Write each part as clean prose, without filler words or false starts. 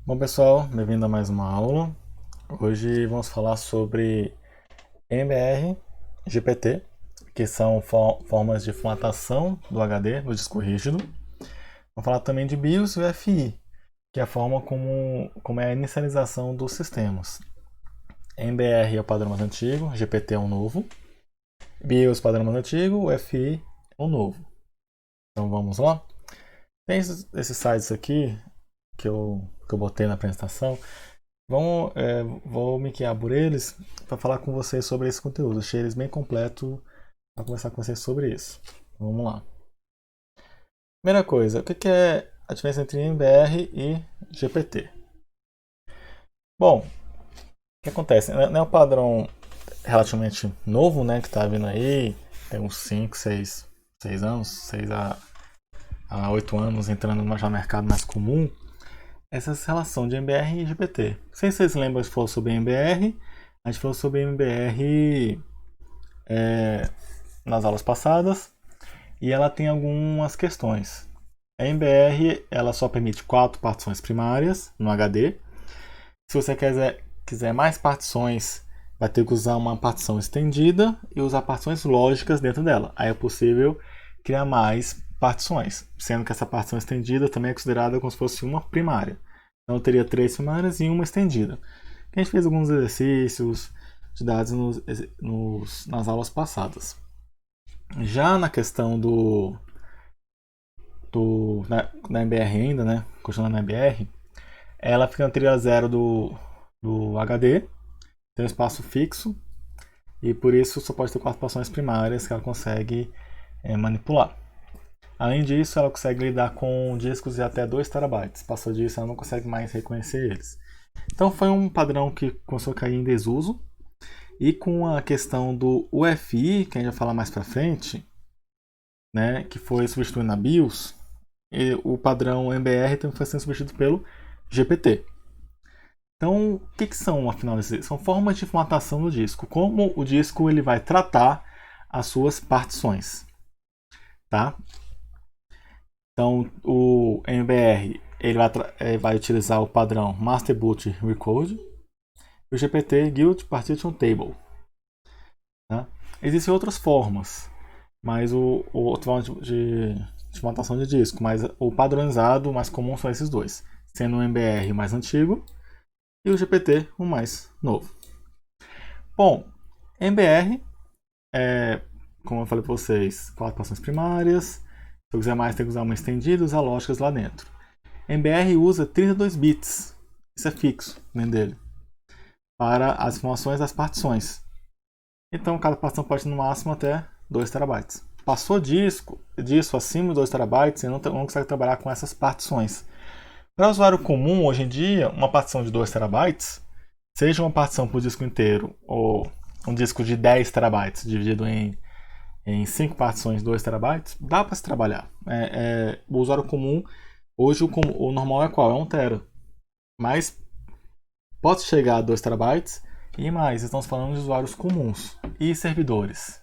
Bom pessoal, bem-vindo a mais uma aula. Hoje vamos falar sobre MBR, GPT, que são formas de formatação do HD, do disco rígido. Vamos falar também de BIOS e UEFI, que é a forma como é a inicialização dos sistemas. MBR é o padrão mais antigo, GPT é o novo. BIOS é o padrão mais antigo, UEFI é o novo. Então vamos lá. Tem esses sites aqui que eu botei na apresentação. Vou me guiar por eles para falar com vocês sobre esse conteúdo. Achei eles bem completo para conversar com vocês sobre isso. Vamos lá. Primeira coisa, o que é a diferença entre MBR e GPT? Bom, o que acontece? Não é um padrão relativamente novo, né, que está vindo aí, tem uns 5, 6 anos, 6 a 8 anos entrando no mercado mais comum. Essa relação de MBR e GPT. Não sei se vocês lembram, a gente falou sobre MBR. A gente falou sobre MBR nas aulas passadas. E ela tem algumas questões. A MBR ela só permite 4 partições primárias no HD. Se você quiser mais partições, vai ter que usar uma partição estendida e usar partições lógicas dentro dela. Aí é possível criar mais partições, sendo que essa partição estendida também é considerada como se fosse uma primária. Então eu teria 3 primárias e uma estendida. A gente fez alguns exercícios de dados nas aulas passadas. Já na questão na MBR ainda, né? Continuando na MBR, ela fica na trilha zero do HD, tem um espaço fixo, e por isso só pode ter 4 partições primárias que ela consegue manipular. Além disso, ela consegue lidar com discos de até 2 TB. Passou disso, ela não consegue mais reconhecer eles. Então foi um padrão que começou a cair em desuso. E com a questão do UEFI, que a gente vai falar mais pra frente, né, que foi substituindo a BIOS, e o padrão MBR também foi sendo substituído pelo GPT. Então, o que são, afinal, são formas de formatação do disco. Como o disco ele vai tratar as suas partições. Tá? Então, o MBR ele vai utilizar o padrão Master Boot Record e o GPT Guild Partition Table. Tá? Existem outras formas, mas o outro forma de formatação de disco, mas o padronizado mais comum são esses dois, sendo o MBR o mais antigo e o GPT o mais novo. Bom, MBR é, como eu falei para vocês, 4 partições primárias. Se eu quiser mais, tem que usar uma estendida e usar lógicas lá dentro. MBR usa 32 bits, isso é fixo dentro dele, para as informações das partições. Então, cada partição pode ter no máximo até 2 TB. Passou disso acima de 2 TB, você não consegue trabalhar com essas partições. Para o usuário comum, hoje em dia, uma partição de 2 TB, seja uma partição por disco inteiro ou um disco de 10 TB dividido em 5 partições de 2 TB, dá para se trabalhar. O usuário comum, hoje o normal é qual? É 1 TB. Mas pode chegar a 2 TB e mais, estamos falando de usuários comuns e servidores.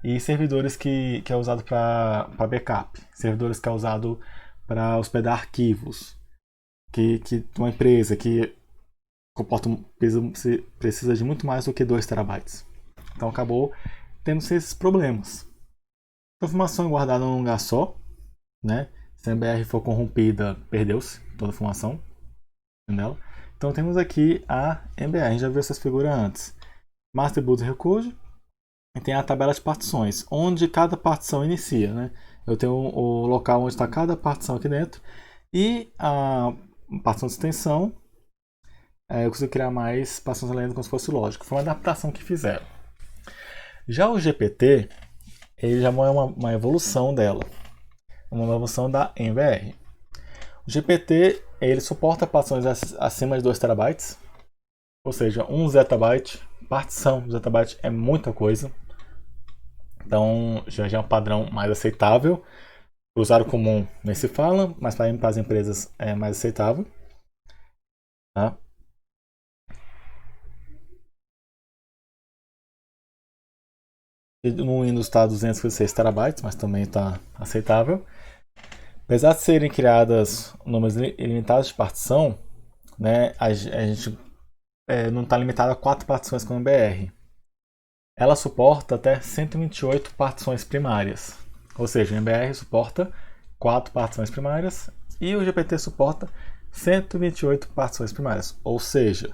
E servidores que é usado para backup, servidores que é usado para hospedar arquivos, que uma empresa que precisa de muito mais do que 2 TB. Então acabou tendo esses problemas. A informação é guardada num lugar só, né? Se a MBR for corrompida, perdeu-se toda a informação dela. Então temos aqui a MBR, a gente já viu essas figuras antes. Master Boot Record e tem a tabela de partições, onde cada partição inicia, né? Eu tenho o local onde está cada partição aqui dentro e a partição de extensão. Eu consigo criar mais partições além como se fosse lógico. Foi uma adaptação que fizeram. Já o GPT, ele já é uma evolução dela, uma evolução da MBR. O GPT ele suporta partições acima de 2 TB, ou seja, 1 zettabyte. Partição de zettabyte é muita coisa, então já é um padrão mais aceitável. Para o usuário comum nem se fala, mas para as empresas é mais aceitável. Tá? No Windows está 256 TB, mas também está aceitável. Apesar de serem criadas números ilimitados de partição, né, a gente não está limitado a 4 partições como MBR. Ela suporta até 128 partições primárias. Ou seja, o MBR suporta 4 partições primárias e o GPT suporta 128 partições primárias. Ou seja,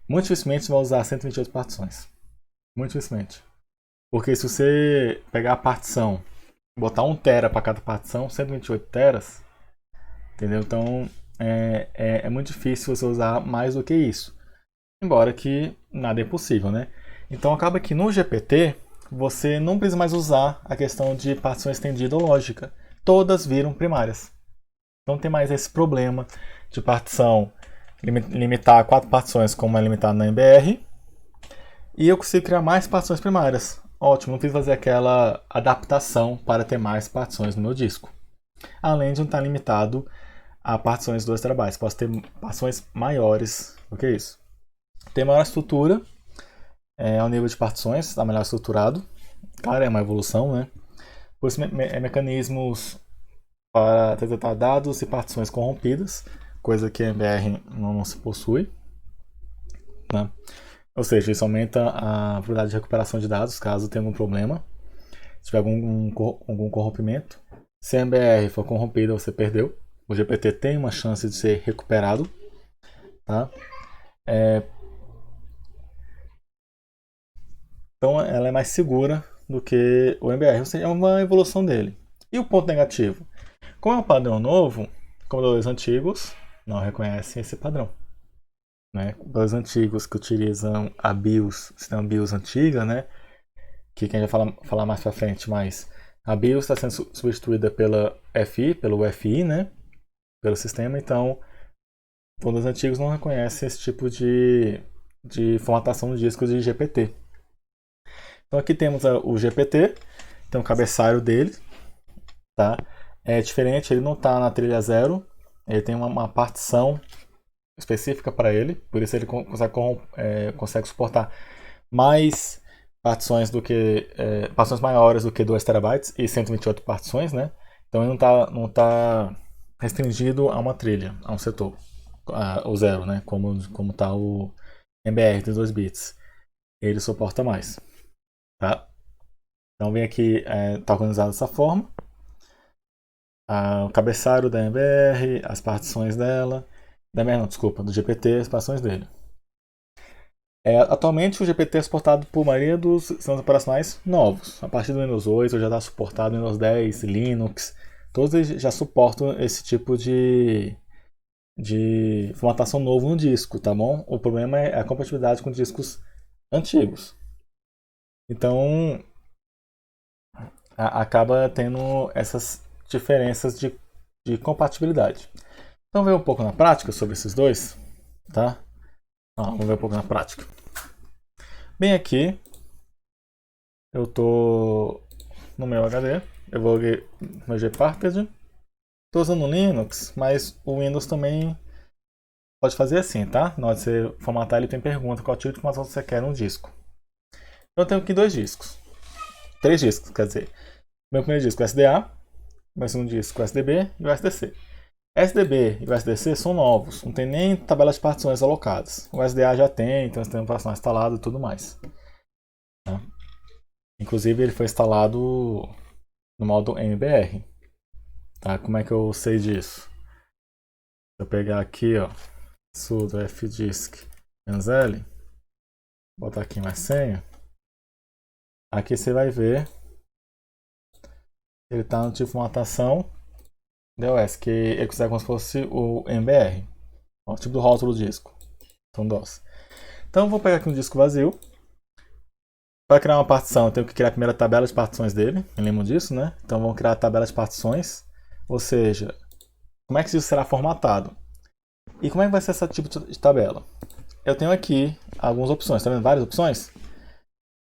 muito dificilmente você vai usar 128 partições. Muito dificilmente. Porque se você pegar a partição, botar 1 tera para cada partição, 128 teras, entendeu? Então é muito difícil você usar mais do que isso. Embora que nada é impossível, né? Então acaba que no GPT você não precisa mais usar a questão de partição estendida ou lógica. Todas viram primárias. Não tem mais esse problema de partição limitar a 4 partições como é limitado na MBR. E eu consigo criar mais partições primárias. Ótimo, não preciso fazer aquela adaptação para ter mais partições no meu disco. Além de não estar limitado a partições de 2 TB. Posso ter partições maiores do que isso. Tem maior estrutura, ao nível de partições, está melhor estruturado. Claro, é uma evolução, né? Por isso, mecanismos para detectar dados e partições corrompidas, coisa que a MBR não se possui, né? Ou seja, isso aumenta a probabilidade de recuperação de dados caso tenha algum problema, se tiver algum corrompimento. Se a MBR for corrompida, você perdeu. O GPT tem uma chance de ser recuperado, tá? Então ela é mais segura do que o MBR, ou seja, é uma evolução dele. E o ponto negativo? Como é um padrão novo, computadores antigos não reconhecem esse padrão. Né? Computadores antigos que utilizam a BIOS, sistema BIOS antiga, né? Que a gente vai falar mais pra frente, mas a BIOS está sendo substituída pela FI, pelo UFI, né? Pelo sistema, então computadores antigos não reconhecem esse tipo de formatação de discos de GPT. Então aqui temos o GPT, tem o cabeçalho dele, tá? É diferente, ele não está na trilha 0, ele tem uma partição específica para ele, por isso ele consegue suportar mais partições do que partições maiores do que 2 TB e 128 partições, né? Então ele não tá restringido a uma trilha, a um setor, o 0, né? Como está o MBR de 2 bits. Ele suporta mais. Tá? Então vem aqui, está organizado dessa forma. O cabeçalho da MBR, as partições dela. Da MBR não, desculpa, do GPT, as partições dele. Atualmente o GPT é suportado por maioria dos sistemas operacionais novos. A partir do Windows 8 já está suportado Windows 10, Linux. Todos eles já suportam esse tipo de formatação novo no disco, tá bom? O problema é a compatibilidade com discos antigos. Então, acaba tendo essas diferenças de compatibilidade. Então, vamos ver um pouco na prática sobre esses dois, tá? Vamos ver um pouco na prática. Bem aqui, eu tô no meu HD, eu vou ver no Gparted. Estou usando o Linux, mas o Windows também pode fazer assim, tá? Na hora de você formatar, ele tem pergunta qual tipo de formação você quer no disco. Então, eu tenho aqui 2 discos. 3 discos, quer dizer. Meu primeiro disco é SDA, meu segundo disco é SDB e o SDC. SDB e o SDC são novos, não tem nem tabela de partições alocadas. O SDA já tem o sistema operacional instalado e tudo mais. Tá? Inclusive ele foi instalado no modo MBR. Tá? Como é que eu sei disso? Se eu pegar aqui, ó, sudo fdisk -l, botar aqui mais senha, aqui você vai ver ele está no tipo de formatação DOS, que ele considera como se fosse o MBR, o tipo do rótulo do disco. Então, DOS. Então, eu vou pegar aqui um disco vazio. Para criar uma partição, eu tenho que criar a primeira tabela de partições dele. Me lembro disso, né? Então, vamos criar a tabela de partições. Ou seja, como é que isso será formatado? E como é que vai ser esse tipo de tabela? Eu tenho aqui algumas opções. Está vendo várias opções?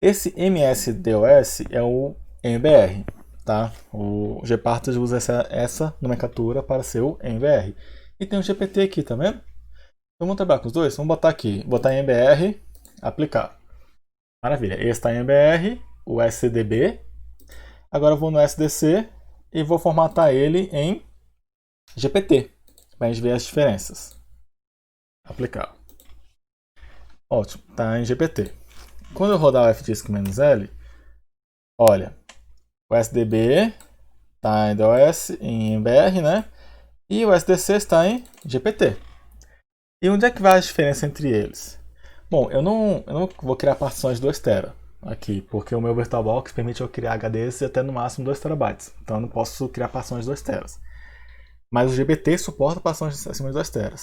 Esse MSDOS é o MBR. Tá? O Gparted usa essa nomenclatura para ser o MBR. E tem o GPT aqui, tá vendo? Então vamos trabalhar com os dois? Vamos botar aqui, botar em MBR, aplicar. Maravilha, esse está em MBR, o SDB. Agora eu vou no SDC e vou formatar ele em GPT, para a gente ver as diferenças. Aplicar. Ótimo, tá em GPT. Quando eu rodar o fdisk-L, olha, o SDB está em DOS, em BR, né? E o SDC está em GPT. E onde é que vai a diferença entre eles? Bom, eu não vou criar partições de 2 TB aqui, porque o meu VirtualBox permite eu criar HDs de até no máximo 2 TB. Então eu não posso criar partições de 2 TB. Mas o GPT suporta partições acima de 2 TB.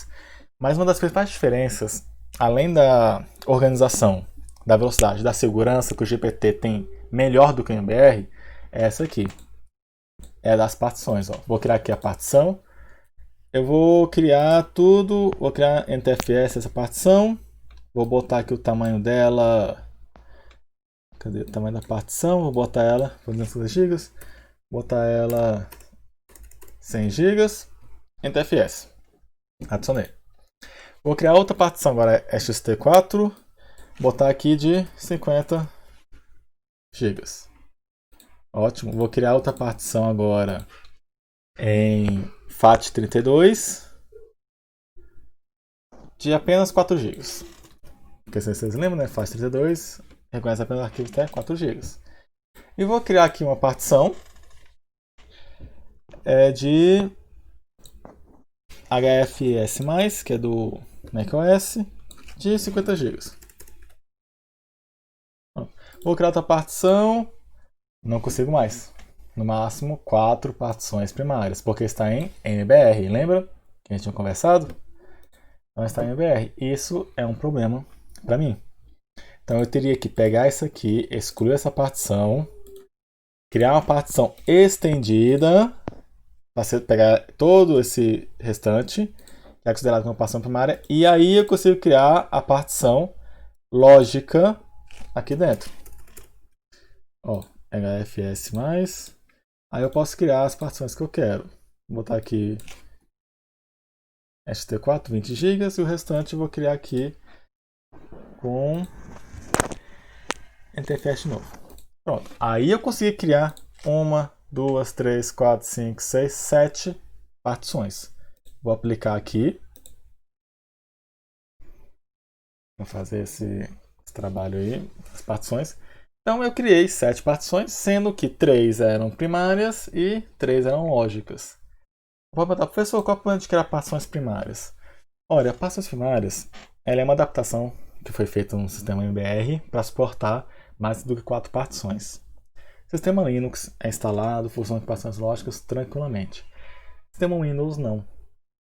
Mas uma das principais diferenças, além da organização, da velocidade, da segurança que o GPT tem melhor do que o MBR, é essa aqui. É das partições. Ó. Vou criar aqui a partição. Eu vou criar tudo, vou criar NTFS essa partição. Vou botar aqui o tamanho dela. Cadê o tamanho da partição? Vou botar ela por 200 GB. Botar ela 100 GB. NTFS. Adicionei. Vou criar outra partição agora, ST4. Botar aqui de 50 GB. Ótimo. Vou criar outra partição agora em FAT32 de apenas 4 GB. Porque se vocês lembram, né? FAT32 reconhece apenas arquivos até 4 GB. E vou criar aqui uma partição de HFS+, que é do macOS, de 50 GB. Vou criar outra partição, não consigo mais. No máximo 4 partições primárias, porque está em MBR, lembra que a gente tinha conversado? Não está em MBR. Isso é um problema para mim. Então eu teria que pegar isso aqui, excluir essa partição, criar uma partição estendida, para você pegar todo esse restante, que é considerado como partição primária, e aí eu consigo criar a partição lógica aqui dentro. Ó, HFS+. Aí eu posso criar as partições que eu quero. Vou botar aqui ST4, 20 GB, e o restante eu vou criar aqui com NTFS de novo. Pronto. Aí eu consegui criar 1, 2, 3, 4, 5, 6, 7 partições. Vou aplicar aqui. Vou fazer esse trabalho aí, as partições. Então eu criei 7 partições, sendo que 3 eram primárias e 3 eram lógicas. Vou perguntar, professor, qual é o plano de criar partições primárias? Olha, partições primárias ela é uma adaptação que foi feita no sistema MBR para suportar mais do que 4 partições. O sistema Linux é instalado, funciona com partições lógicas tranquilamente. O sistema Windows não.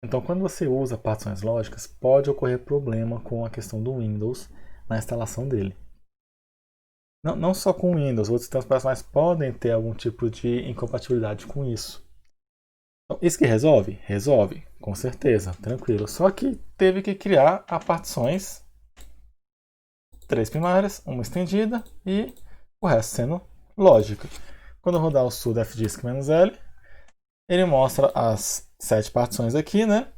Então, quando você usa partições lógicas, pode ocorrer problema com a questão do Windows na instalação dele. Não só com o Windows, outros sistemas operacionais podem ter algum tipo de incompatibilidade com isso. Então, isso que resolve? Resolve, com certeza, tranquilo. Só que teve que criar a partições 3 primárias, uma estendida e o resto sendo lógica. Quando eu rodar o sudo fdisk-L, ele mostra as 7 partições aqui, né?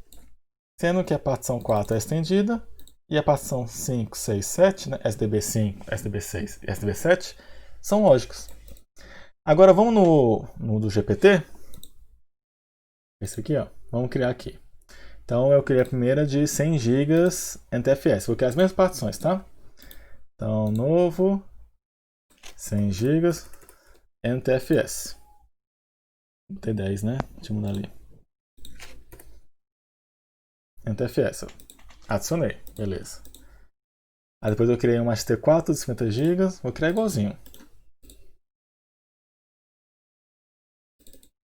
Sendo que a partição 4 é estendida e a partição 5, 6, 7, né? SDB5, SDB6 e SDB7 são lógicos. Agora vamos no do GPT. Esse aqui, ó. Vamos criar aqui. Então eu criei a primeira de 100 GB NTFS. Vou criar as mesmas partições, tá? Então, novo, 100 GB NTFS. Tem 10, né? Deixa eu mudar ali. NTFS. Adicionei. Beleza. Aí depois eu criei uma ST4 de 50 GB. Vou criar igualzinho.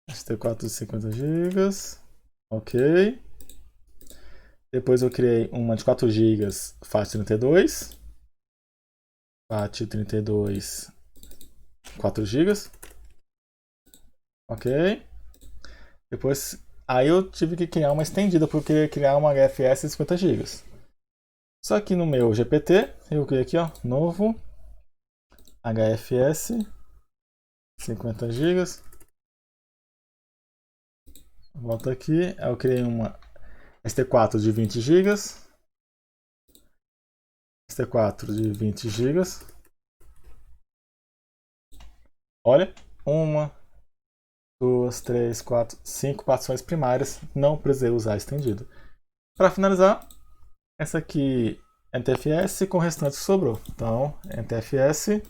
ST4 de 50 GB. Ok. Depois eu criei uma de 4 GB FAT32. FAT32 4 GB. Ok. Depois, aí eu tive que criar uma estendida porque eu queria criar uma HFS de 50 GB. Só que no meu GPT, eu criei aqui, ó, novo HFS 50 GB. Volta aqui, eu criei uma ST4 de 20 GB. ST4 de 20 GB. Olha, 1, 2, 3, 4, 5 partições primárias. Não precisei usar estendido. Para finalizar, essa aqui NTFS com o restante que sobrou. Então, NTFS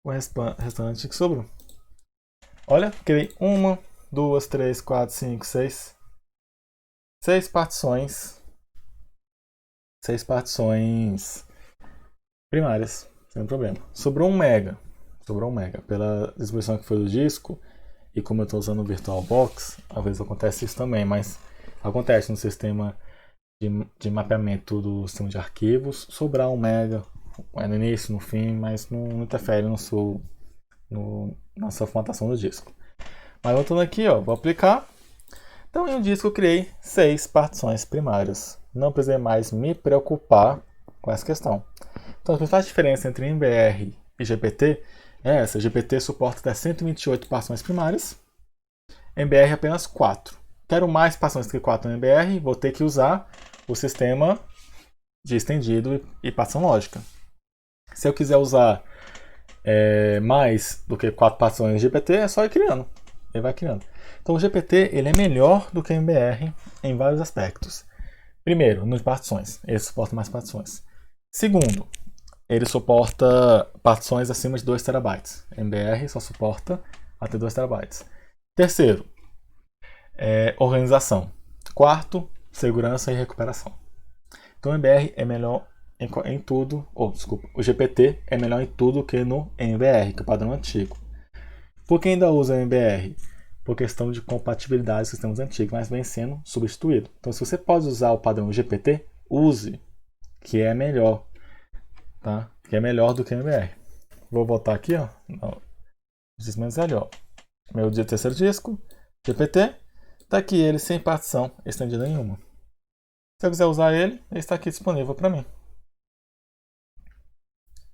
com o restante que sobrou. Olha, criei 1, 2, 3, 4, 5, 6. 6 partições. 6 partições primárias, sem problema. Sobrou 1 mega. Sobrou 1 mega. Pela distribuição que foi do disco, e como eu estou usando o VirtualBox, às vezes acontece isso também, mas acontece no sistema de mapeamento do sistema de arquivos, sobrar 1 mega no início, no fim, mas não interfere na sua formatação do disco. Mas voltando aqui, ó, vou aplicar. Então em um disco eu criei 6 partições primárias. Não precisei mais me preocupar com essa questão. Então a principal diferença entre MBR e GPT é essa. GPT suporta até 128 partições primárias, MBR apenas 4. Quero mais partições que 4 no MBR, vou ter que usar o sistema de estendido e partição lógica. Se eu quiser usar mais do que 4 partições de GPT, é só ir criando. Ele vai criando. Então o GPT ele é melhor do que o MBR em vários aspectos. Primeiro, nas partições. Ele suporta mais partições. Segundo, ele suporta partições acima de 2 TB. MBR só suporta até 2 TB. Terceiro, organização. Quarto, segurança e recuperação. Então o MBR é melhor em tudo, o GPT é melhor em tudo que no MBR, que é o padrão antigo. Por que ainda usa o MBR? Por questão de compatibilidade dos sistemas antigos, mas vem sendo substituído. Então se você pode usar o padrão GPT, use, que é melhor, tá? Que é melhor do que o MBR. Vou voltar aqui, ó, ó. Meu terceiro disco, GPT, tá aqui ele sem partição estendida nenhuma. Se eu quiser usar ele, ele está aqui disponível para mim.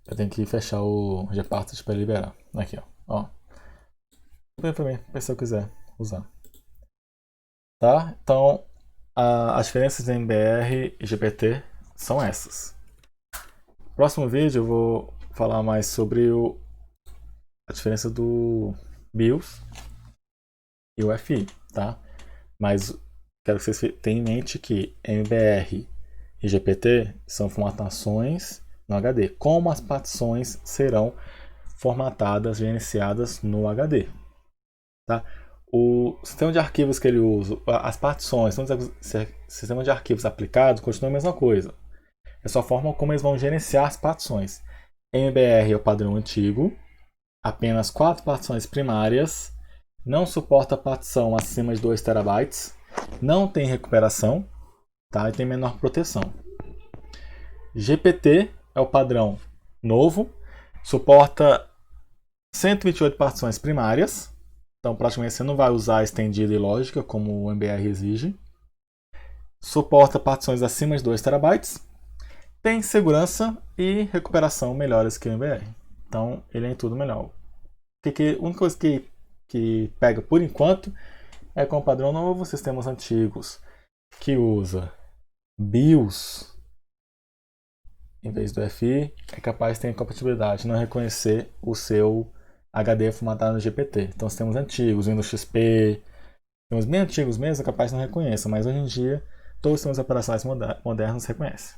Eu tenho que fechar o gparted para liberar. Aqui, ó. Para mim, se eu quiser usar. Tá? Então, as diferenças em MBR e GPT são essas. No próximo vídeo eu vou falar mais sobre a diferença do BIOS e o FI, tá? Mas quero que vocês tenham em mente que MBR e GPT são formatações no HD. Como as partições serão formatadas, gerenciadas no HD. Tá? O sistema de arquivos que ele usa, as partições, o sistema de arquivos aplicado continua a mesma coisa. É só a forma como eles vão gerenciar as partições. MBR é o padrão antigo, apenas 4 partições primárias, não suporta partição acima de 2 TB, não tem recuperação, tá? E tem menor proteção. GPT é o padrão novo, suporta 128 partições primárias, então praticamente você não vai usar estendida e lógica como o MBR exige. Suporta partições acima de 2 TB, tem segurança e recuperação melhores que o MBR. Então ele é em tudo melhor. A única coisa que pega por enquanto é com o padrão novo, sistemas antigos que usa BIOS em vez do FI, é capaz de ter incompatibilidade, não reconhecer o seu HD formatado no GPT. Então sistemas antigos, Windows XP, sistemas bem antigos mesmo, é capaz de não reconhecer, mas hoje em dia todos os sistemas operacionais modernos reconhecem.